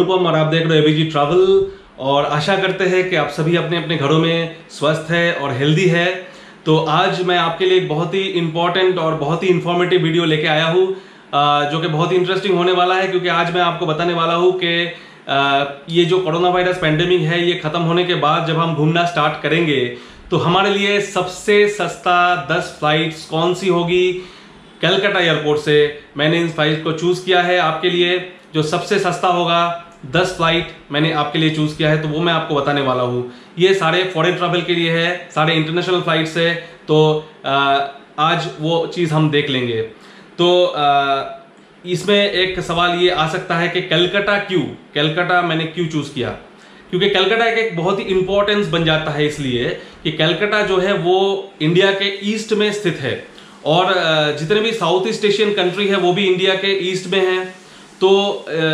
अनुपम और आप देख रहे हो एबीजी ट्रैवल। और आशा करते हैं कि आप सभी अपने अपने घरों में स्वस्थ है और हेल्दी है। तो आज मैं आपके लिए एक बहुत ही इंपॉर्टेंट और बहुत ही इंफॉर्मेटिव वीडियो लेके आया हूँ, जो कि बहुत ही इंटरेस्टिंग होने वाला है, क्योंकि आज मैं आपको बताने वाला हूँ कि ये जो कोरोना वायरस पेंडेमिक है, ये खत्म होने के बाद जब हम घूमना स्टार्ट करेंगे तो हमारे लिए सबसे सस्ता 10 फ्लाइट्स कौन सी होगी। कलकत्ता एयरपोर्ट से मैंने इन फ्लाइट को चूज़ किया है आपके लिए। जो सबसे सस्ता होगा 10 फ्लाइट मैंने आपके लिए चूज़ किया है, तो वो मैं आपको बताने वाला हूँ। ये सारे फॉरेन ट्रैवल के लिए है, सारे इंटरनेशनल फ्लाइट्स है। तो आज वो चीज़ हम देख लेंगे। तो इसमें एक सवाल ये आ सकता है कि कलकत्ता मैंने क्यों चूज़ किया। क्योंकि कलकत्ता एक बहुत ही इंपॉर्टेंस बन जाता है, इसलिए कि कलकत्ता जो है वो इंडिया के ईस्ट में स्थित है और जितने भी साउथ ईस्ट एशियन कंट्री है वो भी इंडिया के ईस्ट में है। तो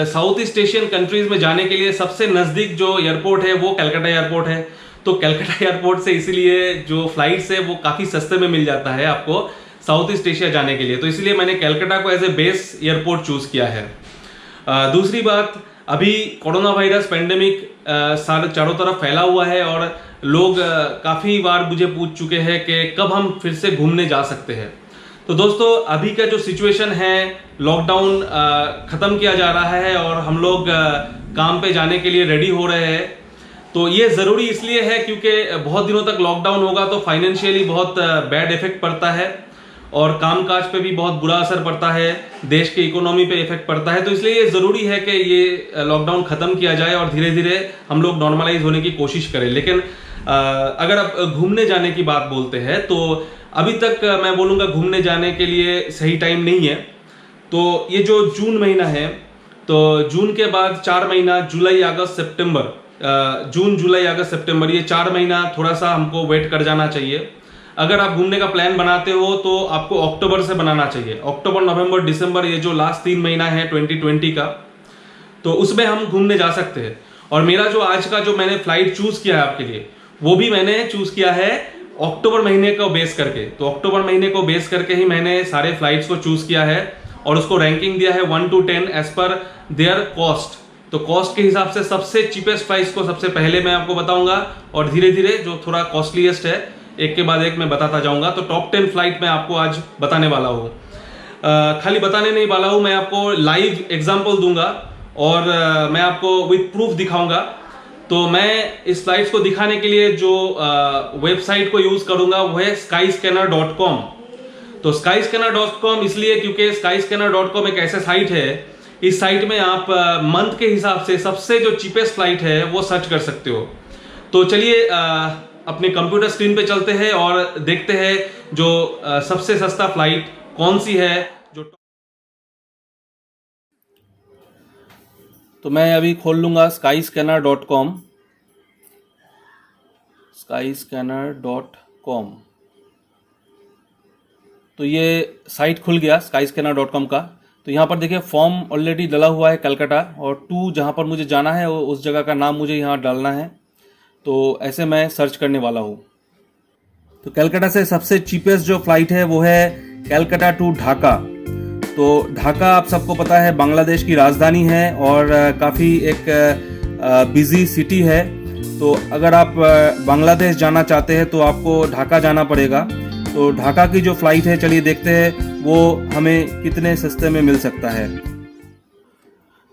साउथ ईस्ट एशियन कंट्रीज में जाने के लिए सबसे नज़दीक जो एयरपोर्ट है वो कलकत्ता एयरपोर्ट है। तो कलकत्ता एयरपोर्ट से इसीलिए जो फ्लाइट्स है वो काफ़ी सस्ते में मिल जाता है आपको साउथ ईस्ट एशिया जाने के लिए। तो इसलिए मैंने कलकत्ता को as a base airport choose किया है। दूसरी बात, अभी कोरोना वायरस पेंडेमिक चारों तरफ फैला हुआ है और लोग काफ़ी बार मुझे पूछ चुके हैं कि कब हम फिर से घूमने जा सकते हैं। तो दोस्तों, अभी का जो सिचुएशन है, लॉकडाउन ख़त्म किया जा रहा है और हम लोग काम पे जाने के लिए रेडी हो रहे हैं। तो ये ज़रूरी इसलिए है क्योंकि बहुत दिनों तक लॉकडाउन होगा तो फाइनेंशियली बहुत बैड इफेक्ट पड़ता है और कामकाज पे भी बहुत बुरा असर पड़ता है, देश की इकोनॉमी पे इफेक्ट पड़ता है। तो इसलिए ये ज़रूरी है कि ये लॉकडाउन ख़त्म किया जाए और धीरे धीरे हम लोग नॉर्मलाइज होने की कोशिश करें। लेकिन अगर आप घूमने जाने की बात बोलते हैं तो अभी तक मैं बोलूँगा घूमने जाने के लिए सही टाइम नहीं है। तो ये जो जून महीना है, तो जून के बाद 4 महीना जुलाई अगस्त सितंबर, जून जुलाई अगस्त सितंबर, ये 4 महीना थोड़ा सा हमको वेट कर जाना चाहिए। अगर आप घूमने का प्लान बनाते हो तो आपको अक्टूबर से बनाना चाहिए। अक्टूबर नवंबर दिसंबर, ये जो लास्ट 3 महीना है 2020 का, तो उसमें हम घूमने जा सकते हैं। और मेरा जो आज का जो मैंने फ्लाइट चूज़ किया है आपके लिए, वो भी मैंने चूज़ किया है अक्टूबर महीने को बेस करके। तो अक्टूबर महीने को बेस करके ही मैंने सारे फ्लाइट्स को चूज़ किया है और उसको रैंकिंग दिया है 1 to 10 as per their cost. तो कॉस्ट के हिसाब से सबसे चीपेस्ट प्राइस को सबसे पहले मैं आपको बताऊंगा और धीरे धीरे जो थोड़ा कॉस्टलीस्ट है एक के बाद एक मैं बताता जाऊंगा। तो टॉप 10 फ्लाइट मैं आपको आज बताने वाला हूँ। खाली बताने नहीं वाला हूँ, मैं आपको लाइव एग्जाम्पल दूंगा और मैं आपको विथ प्रूफ दिखाऊंगा। तो मैं इस फ्लाइट्स को दिखाने के लिए जो वेबसाइट को यूज़ करूंगा वो है skyscanner.com। तो skyscanner.com इसलिए क्योंकि skyscanner.com एक ऐसा साइट है, इस साइट में आप मंथ के हिसाब से सबसे जो चीपेस्ट फ्लाइट है वो सर्च कर सकते हो। तो चलिए अपने कंप्यूटर स्क्रीन पे चलते हैं और देखते हैं जो सबसे सस्ता फ्लाइट कौन सी है। तो मैं अभी खोल लूँगा skyscanner.com। तो ये साइट खुल गया skyscanner.com का। तो यहाँ पर देखिए फॉर्म ऑलरेडी डला हुआ है कलकत्ता, और 2 जहाँ पर मुझे जाना है उस जगह का नाम मुझे यहाँ डालना है। तो ऐसे मैं सर्च करने वाला हूँ। तो कलकत्ता से सबसे चीपेस्ट जो फ्लाइट है वो है कलकत्ता टू ढाका। तो ढाका आप सबको पता है बांग्लादेश की राजधानी है और काफ़ी एक बिजी सिटी है। तो अगर आप बांग्लादेश जाना चाहते हैं तो आपको ढाका जाना पड़ेगा। तो ढाका की जो फ्लाइट है, चलिए देखते हैं वो हमें कितने सस्ते में मिल सकता है।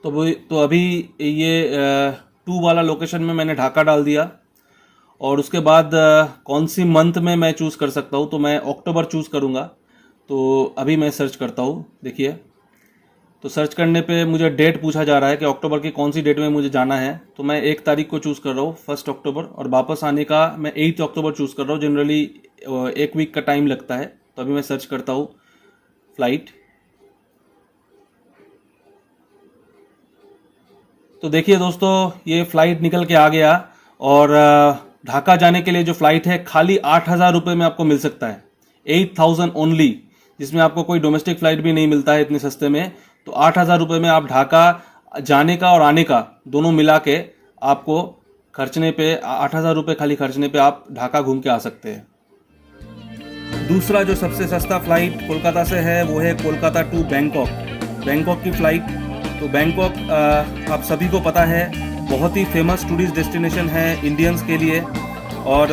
तो अभी ये 2 वाला लोकेशन में मैंने ढाका डाल दिया और उसके बाद कौन सी मंथ में मैं चूज़ कर सकता हूँ, तो मैं अक्टूबर चूज़ करूँगा। तो अभी मैं सर्च करता हूँ, देखिए। तो सर्च करने पे मुझे डेट पूछा जा रहा है कि अक्टूबर की कौन सी डेट में मुझे जाना है। तो मैं 1 तारीख को चूज़ कर रहा हूँ, 1 अक्टूबर, और वापस आने का मैं 8 अक्टूबर चूज़ कर रहा हूँ। जनरली 1 वीक का टाइम लगता है। तो अभी मैं सर्च करता हूँ फ्लाइट। तो देखिए दोस्तों, ये फ़्लाइट निकल के आ गया और ढाका जाने के लिए जो फ़्लाइट है खाली 8,000 रुपये में आपको मिल सकता है। 8,000 ओनली, जिसमें आपको कोई डोमेस्टिक फ़्लाइट भी नहीं मिलता है इतने सस्ते में। तो 8,000 रुपये में आप ढाका जाने का और आने का दोनों मिला के आपको खर्चने पे 8,000 रुपये खाली खर्चने पे आप ढाका घूम के आ सकते हैं। दूसरा जो सबसे सस्ता फ़्लाइट कोलकाता से है वो है कोलकाता टू बैंकॉक। बैंकॉक की फ़्लाइट तो बैंकॉक आप सभी को पता है बहुत ही फेमस टूरिस्ट डेस्टिनेशन है इंडियंस के लिए, और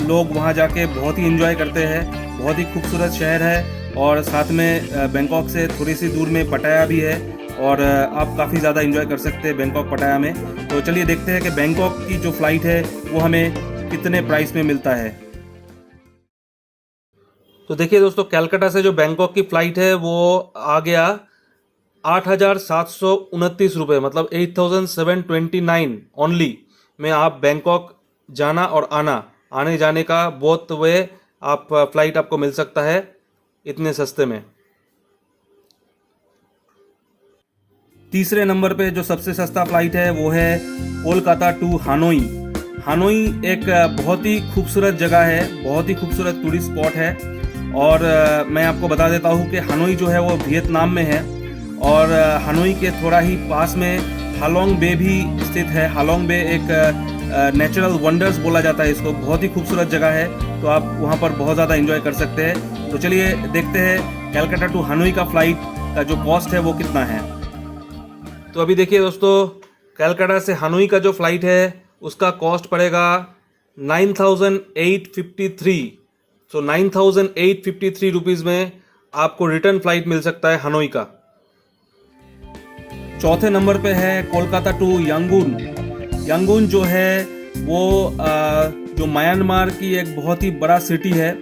लोग वहाँ जाके बहुत ही एंजॉय करते हैं। बहुत ही खूबसूरत शहर है, और साथ में बैंकॉक से थोड़ी सी दूर में पटाया भी है, और आप काफ़ी ज़्यादा एंजॉय कर सकते हैं बैंकॉक पटाया में। तो चलिए देखते हैं कि बैंकॉक की जो फ़्लाइट है वो हमें कितने प्राइस में मिलता है। तो देखिए दोस्तों, कलकत्ता से जो बैंकॉक की फ़्लाइट है वो आ गया 8,729 रुपये, मतलब 8,729 ओनली में आप बैंकॉक जाना और आने जाने का बोथ वे आप फ़्लाइट आपको मिल सकता है इतने सस्ते में। तीसरे नंबर पे जो सबसे सस्ता फ़्लाइट है वो है कोलकाता टू हानोई। हानोई एक बहुत ही खूबसूरत जगह है, बहुत ही खूबसूरत टूरिस्ट स्पॉट है, और मैं आपको बता देता हूँ कि हानोई जो है वो वियतनाम में है, और हानोई के थोड़ा ही पास में हालोंग बे भी स्थित है। हालोंग बे एक नेचुरल वंडर्स बोला जाता है इसको, बहुत ही खूबसूरत जगह है, तो आप वहाँ पर बहुत ज़्यादा एंजॉय कर सकते हैं। तो चलिए देखते हैं कलकत्ता टू हानोई का फ़्लाइट का जो कॉस्ट है वो कितना है। तो अभी देखिए दोस्तों, कलकत्ता से हानोई का जो फ़्लाइट है उसका कॉस्ट पड़ेगा 9,853। सो 9,853 रुपीज़ में आपको रिटर्न फ्लाइट मिल सकता है हानोई का। चौथे नंबर पे है कोलकाता टू यांगून। यांगून जो है वो जो म्यांमार की एक बहुत ही बड़ा सिटी है,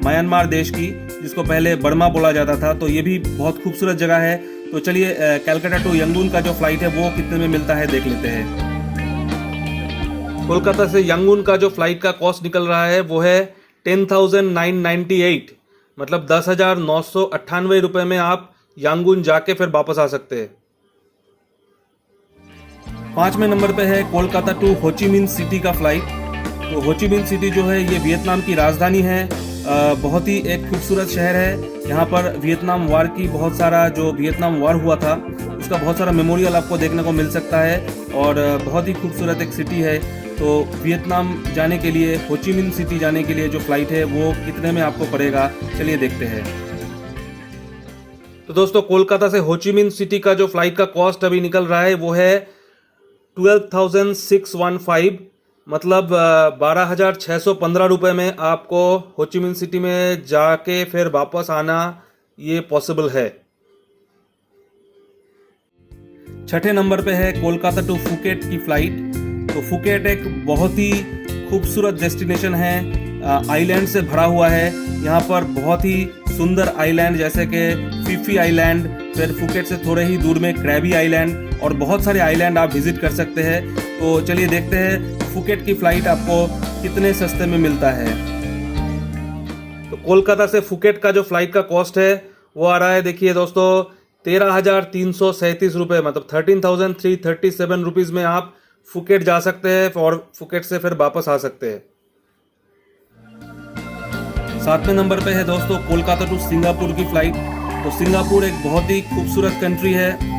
म्यांमार देश की, जिसको पहले बर्मा बोला जाता था। तो ये भी बहुत खूबसूरत जगह है। तो चलिए कलकत्ता टू यांगून का जो फ्लाइट है वो कितने में मिलता है देख लेते हैं। कोलकाता से यांगून का जो फ्लाइट का कॉस्ट निकल रहा है वो है 10,998, मतलब 10,998 रुपये में आप यांगून जाके फिर वापस आ सकते हैं। पाँचवें नंबर पे है कोलकाता टू होचिमिन सिटी का फ्लाइट। तो होचिमिन सिटी जो है ये वियतनाम की राजधानी है, बहुत ही एक खूबसूरत शहर है। यहाँ पर वियतनाम वार की बहुत सारा जो वियतनाम वार हुआ था उसका बहुत सारा मेमोरियल आपको देखने को मिल सकता है, और बहुत ही खूबसूरत एक सिटी है। तो वियतनाम जाने के लिए, होचिमिन सिटी जाने के लिए जो फ्लाइट है वो कितने में आपको पड़ेगा, चलिए देखते हैं। तो दोस्तों, कोलकाता से होचिमिन सिटी का जो फ्लाइट का कॉस्ट अभी निकल रहा है वो है 12,615, मतलब 12,615 रुपये में आपको होचिमिन सिटी में जाके फिर वापस आना ये पॉसिबल है। छठे नंबर पे है कोलकाता टू फुकेट की फ्लाइट। तो फुकेट एक बहुत ही खूबसूरत डेस्टिनेशन है, आइलैंड से भरा हुआ है। यहाँ पर बहुत ही सुंदर आइलैंड जैसे कि फीफी आइलैंड, फिर फुकेट से थोड़े ही दूर में क्रैबी आइलैंड, और बहुत सारे आइलैंड आप विजिट कर सकते हैं। तो चलिए देखते हैं फुकेट की फ्लाइट आपको कितने सस्ते में मिलता है। तो कोलकाता से फुकेट का जो फ्लाइट का कॉस्ट है वो आ रहा है, देखिए दोस्तों, 13,337 रुपये, मतलब 13,337 रुपीज़ में आप फुकेट जा सकते हैं और फुकेट से फिर वापस आ सकते हैं। सातवें नंबर पे है दोस्तों कोलकाता टू सिंगापुर की फ्लाइट। तो सिंगापुर एक बहुत ही खूबसूरत कंट्री है,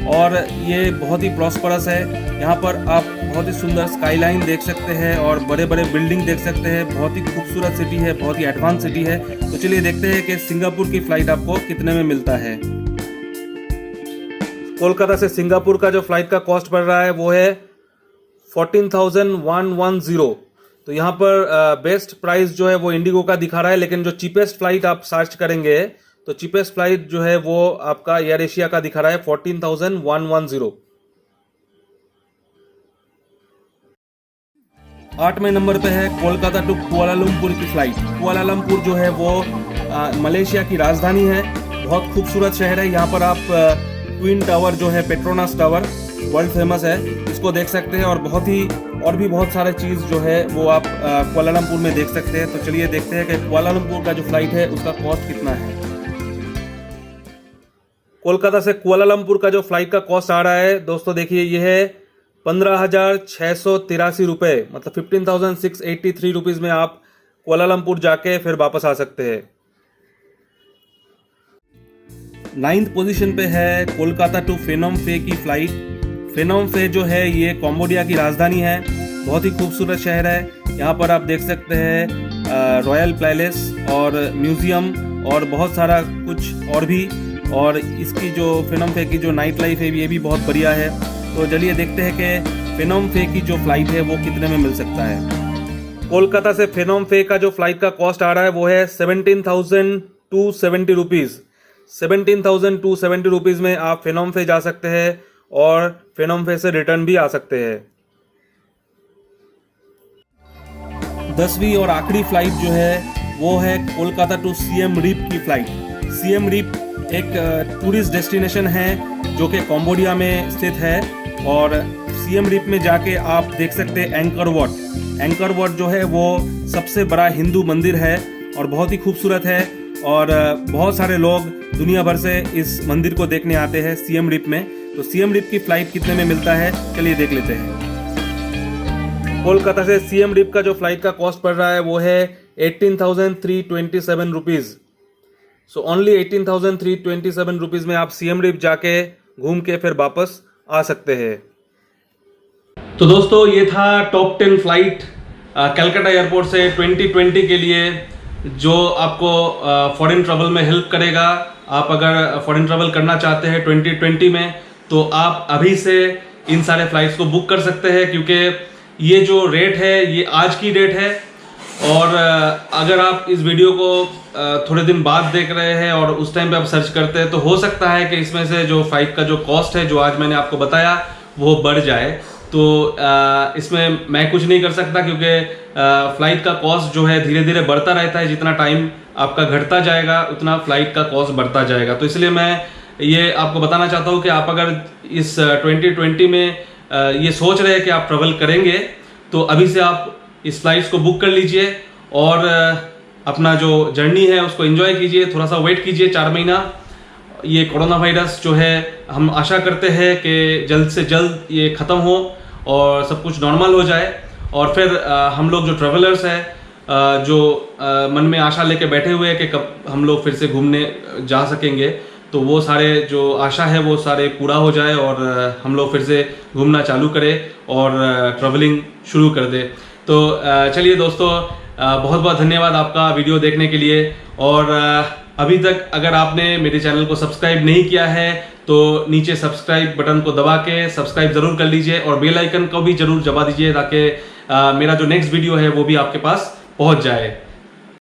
और ये बहुत ही प्रॉस्परस है। यहाँ पर आप बहुत ही सुंदर स्काईलाइन देख सकते हैं और बड़े बड़े बिल्डिंग देख सकते हैं। बहुत ही खूबसूरत सिटी है, बहुत ही एडवांस सिटी है। तो चलिए देखते हैं कि सिंगापुर की फ्लाइट आपको कितने में मिलता है। कोलकाता से सिंगापुर का जो फ्लाइट का कॉस्ट पड़ रहा है वो है 14,110। तो यहाँ पर बेस्ट प्राइस जो है वो इंडिगो का दिखा रहा है, लेकिन जो चीपेस्ट फ्लाइट आप सर्च करेंगे तो चीपेस्ट फ्लाइट जो है वो आपका एयर एशिया का दिखा रहा है 14,110। 8वें नंबर पे है कोलकाता टू कुआलालंपुर की फ्लाइट। कुआलालंपुर जो है वो मलेशिया की राजधानी है, बहुत खूबसूरत शहर है। यहाँ पर आप ट्विन टावर जो है, पेट्रोनास टावर, वर्ल्ड फेमस है, इसको देख सकते हैं, और भी बहुत सारे चीज़ जो है वो आप कुआलालंपुर में देख सकते हैं। तो चलिए देखते हैं कि कुआलालंपुर का जो फ्लाइट है उसका कॉस्ट कितना है। कोलकाता से कुआलालंपुर का जो फ्लाइट का कॉस्ट आ रहा है दोस्तों, देखिए ये है 15,683 रुपये, मतलब 15,683 रुपीज़ में आप कुआलालंपुर जाके फिर वापस आ सकते हैं। 9th पोजीशन पे है कोलकाता टू फेनोम फे की फ्लाइट। फेनोम फे जो है ये कंबोडिया की राजधानी है, बहुत ही खूबसूरत शहर है। यहाँ पर आप देख सकते हैं रॉयल पैलेस और म्यूजियम और बहुत सारा कुछ और भी। और इसकी जो फिनोम फे की जो नाइट लाइफ है ये भी बहुत बढ़िया है। तो चलिए देखते हैं कि फिनोम फे की जो फ़्लाइट है वो कितने में मिल सकता है। कोलकाता से फिनोम फे का जो फ़्लाइट का कॉस्ट आ रहा है वो है 17,270 रुपीज़। 17,270 रुपीज़ में आप फिनोम फे जा सकते हैं और फिनोम फे से रिटर्न भी आ सकते हैं। 10वीं और आखिरी फ़्लाइट जो है वो है कोलकाता टू सीएम रिप की फ़्लाइट। सीएम रिप एक टूरिस्ट डेस्टिनेशन है जो कि कंबोडिया में स्थित है और सीएम रिप में जाके आप देख सकते हैं एंकर वॉट। एंकर वॉट जो है वो सबसे बड़ा हिंदू मंदिर है और बहुत ही खूबसूरत है और बहुत सारे लोग दुनिया भर से इस मंदिर को देखने आते हैं सीएम रिप में। तो सीएम रिप की फ़्लाइट कितने में मिलता है चलिए देख लेते हैं। कोलकाता से सीएम रिप का जो फ़्लाइट का कॉस्ट पड़ रहा है वो है 18,327 रुपीज़। सो ओनली 18,327 रुपीज़ में आप सीएम रिप जाके घूम के फिर वापस आ सकते हैं। तो दोस्तों ये था टॉप 10 फ्लाइट कलकत्ता एयरपोर्ट से 2020 के लिए जो आपको फॉरेन ट्रैवल में हेल्प करेगा। आप अगर फॉरेन ट्रैवल करना चाहते हैं 2020 में तो आप अभी से इन सारे फ्लाइट्स को बुक कर सकते हैं, क्योंकि ये जो रेट है ये आज की डेट है। और अगर आप इस वीडियो को थोड़े दिन बाद देख रहे हैं और उस टाइम पे आप सर्च करते हैं तो हो सकता है कि इसमें से जो फ्लाइट का जो कॉस्ट है जो आज मैंने आपको बताया वो बढ़ जाए। तो इसमें मैं कुछ नहीं कर सकता, क्योंकि फ़्लाइट का कॉस्ट जो है धीरे धीरे बढ़ता रहता है। जितना टाइम आपका घटता जाएगा उतना फ़्लाइट का कॉस्ट बढ़ता जाएगा। तो इसलिए मैं ये आपको बताना चाहता हूँ कि आप अगर इस 2020 में ये सोच रहे हैं कि आप ट्रैवल करेंगे तो अभी से आप इस फ्लाइट्स को बुक कर लीजिए और अपना जो जर्नी है उसको एंजॉय कीजिए। थोड़ा सा वेट कीजिए 4 महीना। ये कोरोना वायरस जो है हम आशा करते हैं कि जल्द से जल्द ये ख़त्म हो और सब कुछ नॉर्मल हो जाए और फिर हम लोग जो ट्रैवलर्स हैं जो मन में आशा लेके बैठे हुए हैं कि कब हम लोग फिर से घूमने जा सकेंगे, तो वो सारे जो आशा है वो सारे पूरा हो जाए और हम लोग फिर से घूमना चालू करें और ट्रैवलिंग शुरू कर दे। तो चलिए दोस्तों, बहुत बहुत धन्यवाद आपका वीडियो देखने के लिए। और अभी तक अगर आपने मेरे चैनल को सब्सक्राइब नहीं किया है तो नीचे सब्सक्राइब बटन को दबा के सब्सक्राइब ज़रूर कर लीजिए और बेल आइकन को भी ज़रूर दबा दीजिए ताकि मेरा जो नेक्स्ट वीडियो है वो भी आपके पास पहुंच जाए।